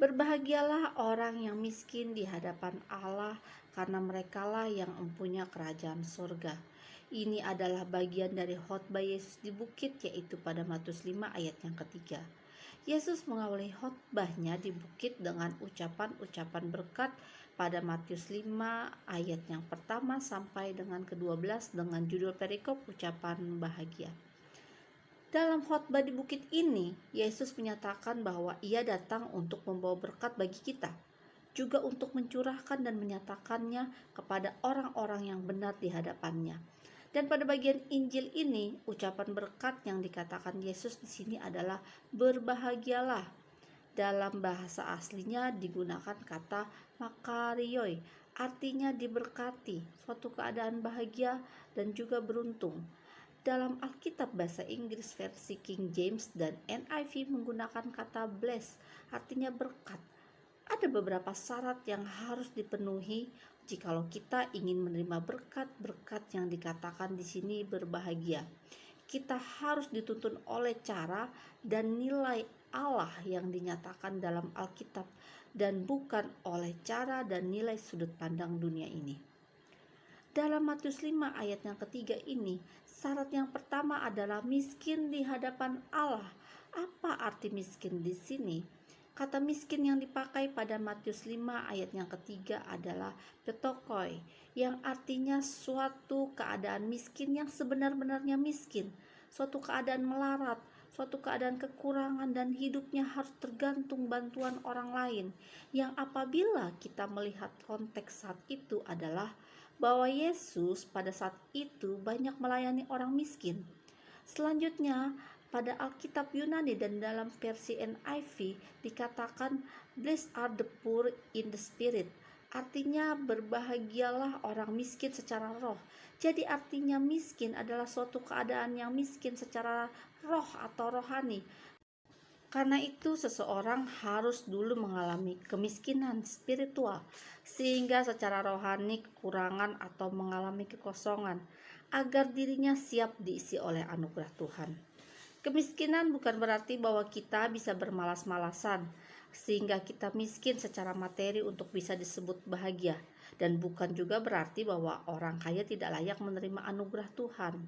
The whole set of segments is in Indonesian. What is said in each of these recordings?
Berbahagialah orang yang miskin di hadapan Allah, karena merekalah yang mempunyai kerajaan surga. Ini adalah bagian dari khotbah Yesus di bukit, yaitu pada Matius 5 ayat yang ketiga. Yesus mengawali khotbahnya di bukit dengan ucapan-ucapan berkat pada Matius 5 ayat yang pertama sampai dengan ke-12 dengan judul perikop ucapan bahagia. Dalam khotbah di bukit ini, Yesus menyatakan bahwa Ia datang untuk membawa berkat bagi kita, juga untuk mencurahkan dan menyatakannya kepada orang-orang yang benar di hadapannya. Dan pada bagian Injil ini, ucapan berkat yang dikatakan Yesus di sini adalah berbahagialah. Dalam bahasa aslinya digunakan kata makarioi, artinya diberkati, suatu keadaan bahagia dan juga beruntung. Dalam Alkitab bahasa Inggris versi King James dan NIV menggunakan kata bless, artinya berkat. Ada beberapa syarat yang harus dipenuhi jikalau kita ingin menerima berkat-berkat yang dikatakan di sini berbahagia. Kita harus dituntun oleh cara dan nilai Allah yang dinyatakan dalam Alkitab dan bukan oleh cara dan nilai sudut pandang dunia ini. Dalam Matius 5 ayat yang ketiga ini, syarat yang pertama adalah miskin di hadapan Allah. Apa arti miskin di sini? Kata miskin yang dipakai pada Matius 5 ayat yang ketiga adalah petokoi, yang artinya suatu keadaan miskin yang sebenar-benarnya miskin, suatu keadaan melarat, suatu keadaan kekurangan dan hidupnya harus tergantung bantuan orang lain, yang apabila kita melihat konteks saat itu adalah bahwa Yesus pada saat itu banyak melayani orang miskin. Selanjutnya, pada Alkitab Yunani dan dalam versi NIV dikatakan blessed are the poor in the spirit. Artinya berbahagialah orang miskin secara roh. Jadi artinya miskin adalah suatu keadaan yang miskin secara roh atau rohani. Karena itu seseorang harus dulu mengalami kemiskinan spiritual sehingga secara rohani kekurangan atau mengalami kekosongan agar dirinya siap diisi oleh anugerah Tuhan. Kemiskinan bukan berarti bahwa kita bisa bermalas-malasan sehingga kita miskin secara materi untuk bisa disebut bahagia, dan bukan juga berarti bahwa orang kaya tidak layak menerima anugerah Tuhan.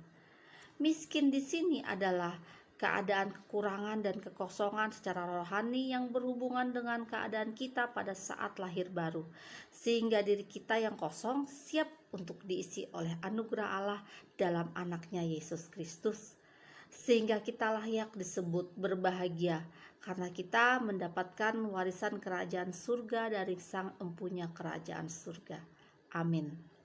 Miskin di sini adalah keadaan kekurangan dan kekosongan secara rohani yang berhubungan dengan keadaan kita pada saat lahir baru, sehingga diri kita yang kosong siap untuk diisi oleh anugerah Allah dalam anaknya Yesus Kristus, sehingga kita layak disebut berbahagia karena kita mendapatkan warisan kerajaan surga dari Sang Empunya kerajaan surga. Amin.